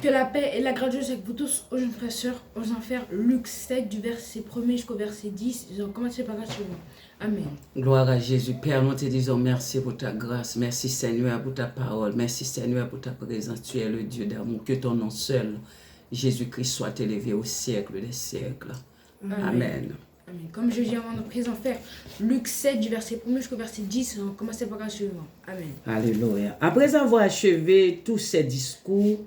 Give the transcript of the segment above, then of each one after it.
Que la paix et la grâce de Dieu soient avec vous tous, aux jeunes frères et sœurs, aux enfers, Luc 7, du verset 1er jusqu'au verset 10. Ils ont commencé par la suivante. Amen. Gloire à Jésus. Père, nous te disons merci pour ta grâce. Merci Seigneur pour ta parole. Merci Seigneur pour ta présence. Tu es le Dieu d'amour. Que ton nom seul, Jésus-Christ, soit élevé au siècle des siècles. Amen. Amen. Comme je dis avant de prier en faire, Luc 7, du verset 1er jusqu'au verset 10, on commence par la suivante. Amen. Alléluia. Après avoir achevé tous ses discours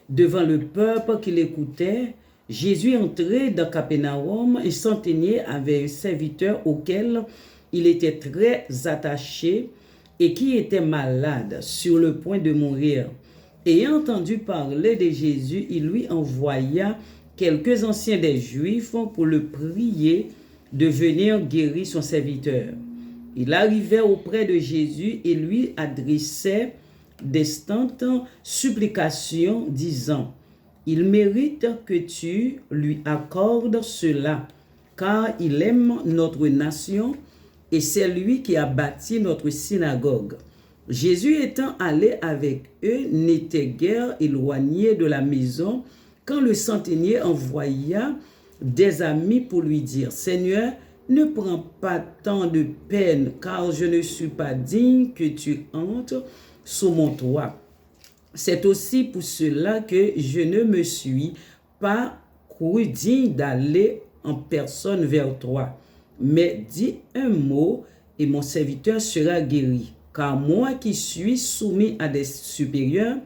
devant le peuple qui l'écoutait, Jésus entrait dans Capernaum et centenier avait un serviteur auquel il était très attaché et qui était malade, sur le point de mourir. Ayant entendu parler de Jésus, il lui envoya quelques anciens des Juifs pour le prier de venir guérir son serviteur. Il arrivait auprès de Jésus et lui adressait d'instantes supplications, disant: il mérite que tu lui accordes cela, car il aime notre nation et c'est lui qui a bâti notre synagogue. Jésus étant allé avec eux, n'était guère éloigné de la maison, quand le centenier envoya des amis pour lui dire: Seigneur, ne prends pas tant de peine, car je ne suis pas digne que tu entres sous mon toit. C'est aussi pour cela que je ne me suis pas cru digne d'aller en personne vers toi. Mais dis un mot et mon serviteur sera guéri. Car moi qui suis soumis à des supérieurs,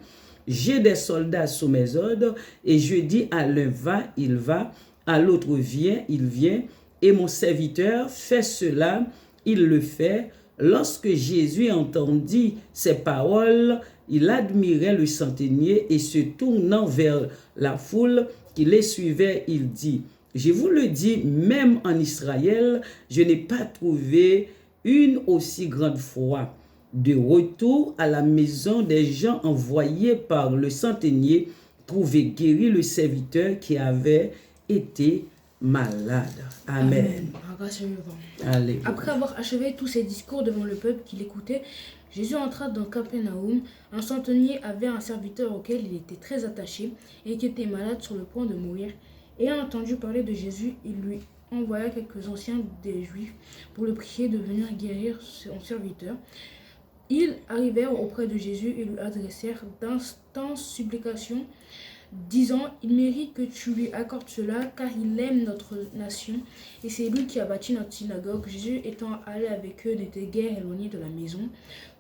j'ai des soldats sous mes ordres, et je dis à l'un va, il va, à l'autre viens, il vient, et mon serviteur fait cela, il le fait. Lorsque Jésus entendit ces paroles, il admirait le centenier et se tournant vers la foule qui les suivait, il dit: je vous le dis, même en Israël, je n'ai pas trouvé une aussi grande foi. De retour à la maison, des gens envoyés par le centenier trouvaient guéri le serviteur qui avait été malade. Amen. Amen. Après avoir achevé tous ses discours devant le peuple qui l'écoutait, Jésus entra dans Capernaum. Un centenier avait un serviteur auquel il était très attaché et qui était malade sur le point de mourir. Ayant entendu parler de Jésus, il lui envoya quelques anciens des Juifs pour le prier de venir guérir son serviteur. Ils arrivèrent auprès de Jésus et lui adressèrent d'instantes supplications, disant: il mérite que tu lui accordes cela, car il aime notre nation, et c'est lui qui a bâti notre synagogue. Jésus étant allé avec eux n'était guère éloigné de la maison,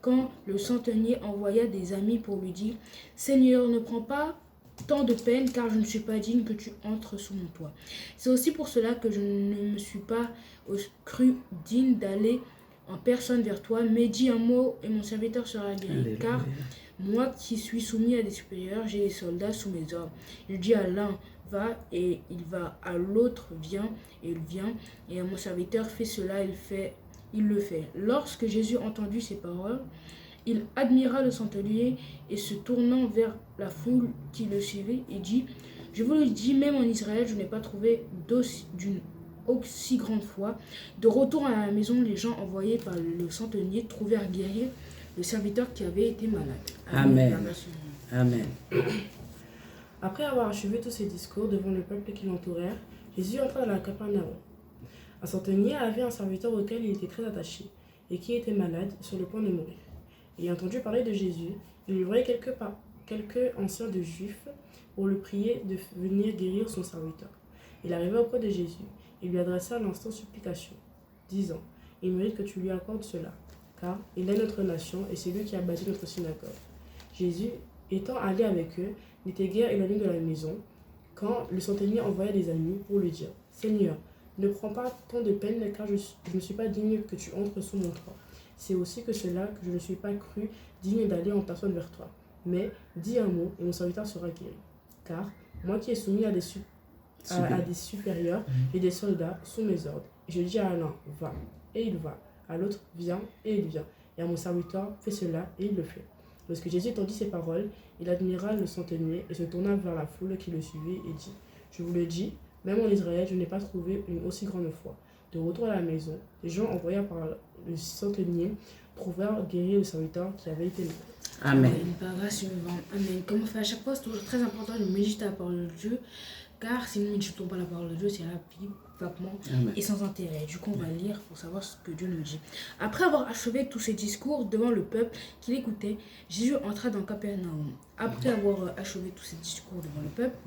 quand le centenier envoya des amis pour lui dire: Seigneur, ne prends pas tant de peine, car je ne suis pas digne que tu entres sous mon toit. C'est aussi pour cela que je ne me suis pas cru digne d'aller en personne vers toi, mais dis un mot et mon serviteur sera guéri. Alléluia. Car moi qui suis soumis à des supérieurs, j'ai des soldats sous mes ordres. Il dit à l'un: va, et il va, à l'autre: viens, et il vient, et à mon serviteur: fais cela, il le fait. Lorsque Jésus entendit ces paroles, il admira le centenier et se tournant vers la foule qui le suivait, il dit: je vous le dis, même en Israël, je n'ai pas trouvé d'une aussi grande foi. De retour à la maison, les gens envoyés par le centenier trouvèrent guérir le serviteur qui avait été malade. Amen. Amen. Après avoir achevé tous ses discours devant le peuple qui l'entourèrent, Jésus entra dans la Capernaum. Un centenier avait un serviteur auquel il était très attaché et qui était malade, sur le point de mourir. Ayant entendu parler de Jésus, il lui envoya quelques anciens de Juifs pour le prier de venir guérir son serviteur. Il arriva auprès de Jésus et lui adressa l'instant supplication, disant: il mérite que tu lui accordes cela, car il est notre nation et c'est lui qui a bâti notre synagogue. Jésus, étant allé avec eux, n'était guère éloigné de la maison, quand le centenier envoya des amis pour lui dire: Seigneur, ne prends pas tant de peine, car je ne suis pas digne que tu entres sous mon toit. C'est aussi que cela que je ne suis pas cru digne d'aller en personne vers toi. Mais dis un mot et mon serviteur sera guéri. Car moi qui est soumis à des supérieurs et des soldats sous mes ordres, je dis à l'un: va, et il va, à l'autre: viens, et il vient, et à mon serviteur: fais cela, et il le fait. Lorsque Jésus entendit ces paroles, il admira le centenier et se tourna vers la foule qui le suivait et dit: je vous le dis, même en Israël, je n'ai pas trouvé une aussi grande foi. De retour à la maison, les gens envoyés par le centenier trouvèrent guérir le serviteur qui avait été malade. Amen. Une par grâce, une vente. Amen. Comme on fait à chaque fois, c'est toujours très important de méditer la parole de Dieu. Car si nous ne méditons pas la parole de Dieu, c'est rapide, vaguement et sans intérêt. Du coup, on va lire pour savoir ce que Dieu nous dit. Après avoir achevé tous ses discours devant le peuple qui l'écoutait, Jésus entra dans Capernaum. Après avoir achevé tous ses discours devant le peuple,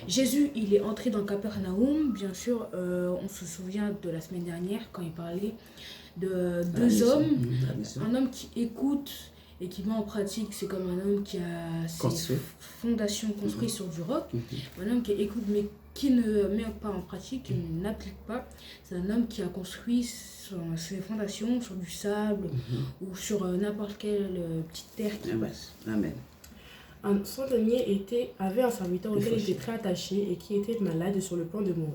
Jésus, il est entré dans Capernaum. Bien sûr, on se souvient de la semaine dernière quand il parlait de deux hommes. Un homme qui écoute et qui met en pratique, c'est comme un homme qui a ses fondations construites sur du roc. Un homme qui écoute mais qui ne met pas en pratique, qui n'applique pas. C'est un homme qui a construit ses fondations sur du sable ou sur n'importe quelle petite terre qui passe. Amen. Un centenier avait un serviteur auquel il était très attaché et qui était malade sur le point de mourir.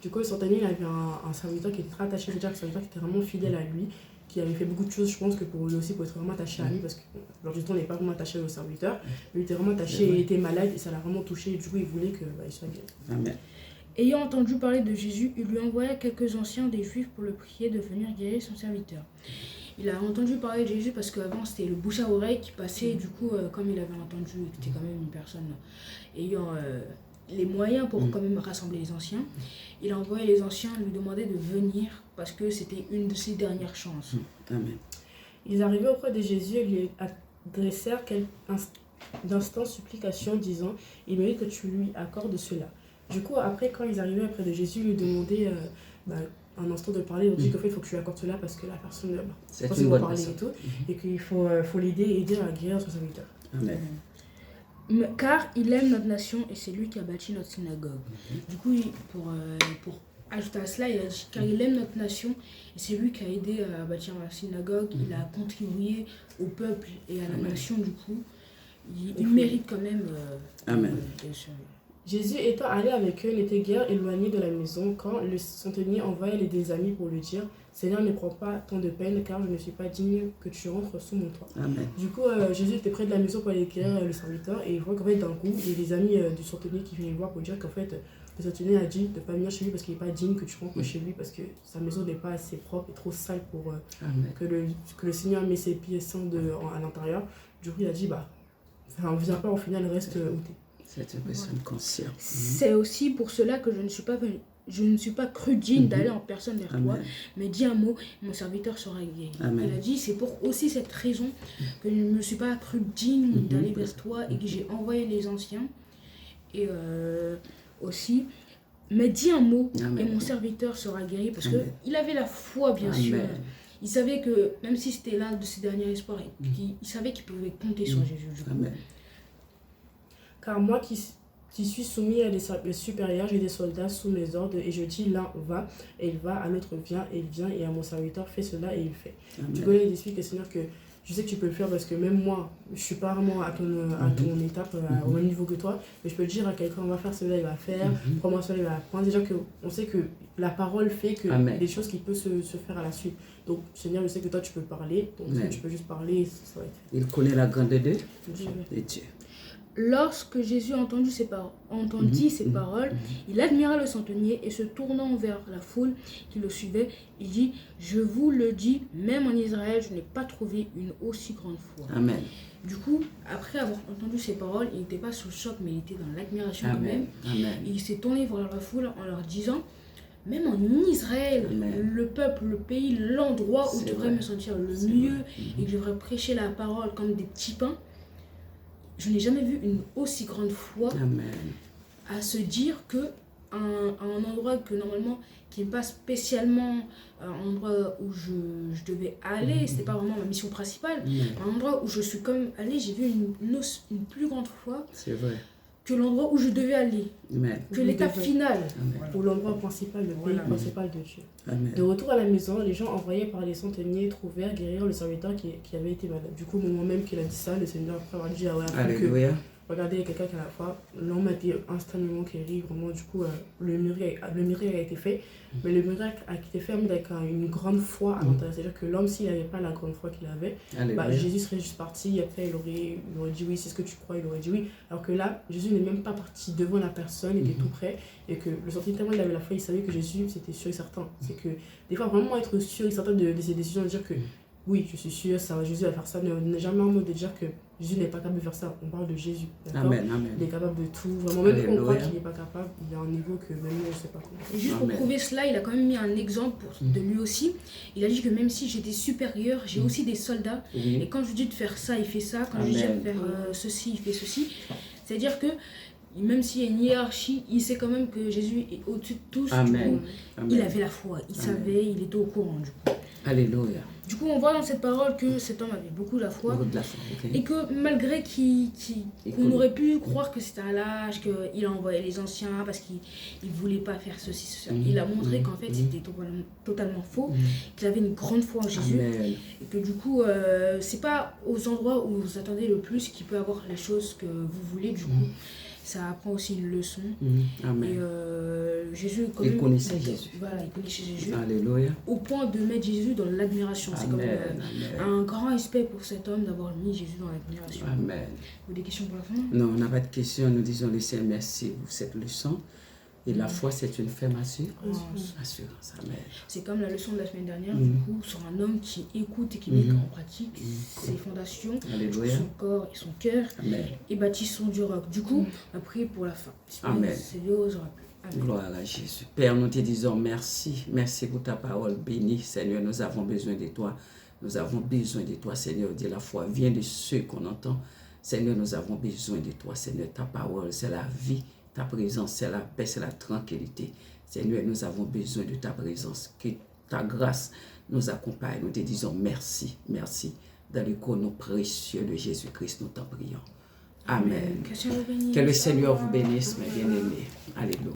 Du coup, le centenier avait un serviteur qui était très attaché, c'est-à-dire un serviteur qui était vraiment fidèle à lui, qui avait fait beaucoup de choses, je pense que pour lui aussi, pour être vraiment attaché à lui, parce que l'ordre du temps, on n'est pas vraiment attaché au serviteur, mais il était vraiment attaché et il était malade et ça l'a vraiment touché, et du coup, il voulait qu'il soit guéri. Amen. Ayant entendu parler de Jésus, il lui envoya quelques anciens des Juifs pour le prier de venir guérir son serviteur. Il a entendu parler de Jésus parce qu'avant, c'était le bouche à oreille qui passait, et du coup, comme il avait entendu, c'était quand même une personne ayant les moyens pour quand même rassembler les anciens, il a envoyé les anciens lui demander de venir parce que c'était une de ses dernières chances. Amen. Ils arrivaient auprès de Jésus et lui adressèrent d'instants supplications, disant « Il mérite que tu lui accordes cela. » Du coup, après, quand ils arrivaient auprès de Jésus, ils lui demandaient un instant de parler. Ils ont dit qu'en fait, il faut que tu lui accordes cela parce que la personne c'est une bonne parler et tout, et qu'il faut l'aider et aider à guérir son serviteur. Amen. Car il aime notre nation et c'est lui qui a bâti notre synagogue. Du coup, pour ajouter à cela, il a dit car il aime notre nation et c'est lui qui a aidé à bâtir la synagogue. Il a contribué au peuple et à la nation. Du coup, il mérite quand même Amen. Jésus étant allé avec eux, n'était guère éloigné de la maison quand le centenier envoya des amis pour lui dire « Seigneur, ne prends pas tant de peine car je ne suis pas digne que tu rentres sous mon toit. » Du coup, Jésus était près de la maison pour aller guérir le serviteur et il voit qu'en fait, d'un coup, il y a des amis du centenier qui viennent le voir pour dire qu'en fait, le centenier a dit de ne pas venir chez lui parce qu'il n'est pas digne que tu rentres chez lui parce que sa maison n'est pas assez propre et trop sale pour que le Seigneur met ses pieds saints à l'intérieur. Du coup, il a dit on ne vient pas, au final, reste où t'es. C'est une personne consciente. C'est aussi pour cela que je ne suis pas cru digne d'aller en personne vers toi, mais dis un mot, mon serviteur sera guéri. Il a dit, c'est pour aussi cette raison que je ne me suis pas cru digne d'aller vers toi et que j'ai envoyé les anciens. Et aussi, mais dis un mot et mon serviteur sera guéri parce qu'il avait la foi, bien sûr. Il savait que, même si c'était l'un de ses derniers espoirs, il savait qu'il pouvait compter sur Jésus. Car moi qui suis soumis à des supérieurs, j'ai des soldats sous mes ordres, et je dis l'un va, et il va, à l'autre vient, et il vient, et à mon serviteur fait cela, et il fait. Du coup, il explique au Seigneur que je sais que tu peux le faire parce que même moi, je ne suis pas vraiment à ton étape, au même niveau que toi, mais je peux te dire à quelqu'un, on va faire cela, il va faire, prends-moi cela, il va apprendre. Déjà qu'on sait que la parole fait que des choses qui peuvent se faire à la suite. Donc, Seigneur, je sais que toi, tu peux parler, donc tu peux juste parler, ça va être... Il connaît la grandeur de Dieu. Lorsque Jésus entendit ces paroles, il admira le centenier et se tournant vers la foule qui le suivait, il dit « Je vous le dis, même en Israël, je n'ai pas trouvé une aussi grande foi. » Amen. Du coup, après avoir entendu ces paroles, il n'était pas sous le choc, mais il était dans l'admiration quand même. Il s'est tourné vers la foule en leur disant « Même en Israël, le peuple, le pays, l'endroit où je devrais me sentir le mieux et que je devrais prêcher la parole comme des petits pains, je n'ai jamais vu une aussi grande foi à se dire que un endroit que normalement qui n'est pas spécialement un endroit où je devais aller, c'était pas vraiment ma mission principale, un endroit où je suis quand même allée, j'ai vu une plus grande foi que l'endroit où je devais aller, que l'étape finale pour l'endroit principal, le pays principal de Dieu. De retour à la maison, les gens envoyés par les centeniers trouvèrent guérir le serviteur qui avait été malade. Du coup, au moment même qu'il a dit ça, le Seigneur, après avoir dit regardez, il y a quelqu'un qui a la foi, l'homme a été instantanément guéri, vraiment, du coup, le miracle a été fait, mais le miracle a été fait avec une grande foi à l'intérieur. C'est-à-dire que l'homme, s'il n'avait pas la grande foi qu'il avait, Jésus serait juste parti, et après il aurait dit oui, c'est ce que tu crois, il aurait dit oui. Alors que là, Jésus n'est même pas parti devant la personne, il était tout près, et que le centenier, tellement il avait la foi, il savait que Jésus, c'était sûr et certain. C'est que des fois, vraiment être sûr et certain de ses décisions, de dire que Oui, je suis sûre, ça, Jésus va faire ça. Ne jamais en mode de dire que Jésus n'est pas capable de faire ça. On parle de Jésus. Amen, amen. Il est capable de tout. Vraiment, même quand on croit Alléluia. qu'il n'est pas capable, il a un niveau que même nous, on ne sait pas comment. Et juste pour Amen. prouver cela, il a quand même mis un exemple de lui aussi. Il a dit que même si j'étais supérieur, j'ai aussi des soldats. Et Oui. quand je lui dis de faire ça, il fait ça. Quand je lui dis Amen. de faire ceci, il fait ceci. C'est-à-dire que même s'il y a une hiérarchie, il sait quand même que Jésus est au-dessus de tous. Amen. Du coup, Amen. il avait la foi, il savait, il était au courant du coup. Alléluia. Du coup, on voit dans cette parole que cet homme avait beaucoup la foi. Beaucoup de la foi, ok. Et que malgré qu'on aurait pu croire que c'était à l'âge, qu'il a envoyé les anciens parce qu'il ne voulait pas faire ceci, cela, il a montré qu'en fait c'était totalement faux, qu'il avait une grande foi en Jésus. Amen. Et que du coup, c'est pas aux endroits où vous attendez le plus qu'il peut avoir les choses que vous voulez, du coup. Ça apprend aussi une leçon. Amen. Et Jésus, quand Il même, connaissait Jésus. Voilà, il connaissait Jésus. Alléluia. Au point de mettre Jésus dans l'admiration. C'est quand Amen. même Amen. un grand respect pour cet homme d'avoir mis Jésus dans l'admiration. Amen. Vous avez des questions pour la fin? Non, on n'a pas de questions. Nous disons le Seigneur merci pour cette leçon. Et la foi, c'est une ferme assurance. Amen. C'est comme la leçon de la semaine dernière, du coup, sur un homme qui écoute et qui met en pratique ses fondations, Alléluia. son corps et son cœur, Amen. et bâtit son du roc. Du coup, on va prier pour la fin. Amen. C'est Dieu aux aura plu. Amen. Gloire à Jésus. Père, nous te disons merci. Merci pour ta parole bénie. Seigneur, nous avons besoin de toi. Nous avons besoin de toi, Seigneur. Dis la foi vient de ceux qu'on entend. Seigneur, nous avons besoin de toi. Seigneur, ta parole, c'est la vie. Ta présence, c'est la paix, c'est la tranquillité. Seigneur, nous avons besoin de ta présence. Que ta grâce nous accompagne. Nous te disons merci, merci. Dans le nom précieux de Jésus-Christ, nous t'en prions. Amen. Que Dieu vous bénisse. Que le Seigneur vous bénisse, mes bien-aimés. Alléluia.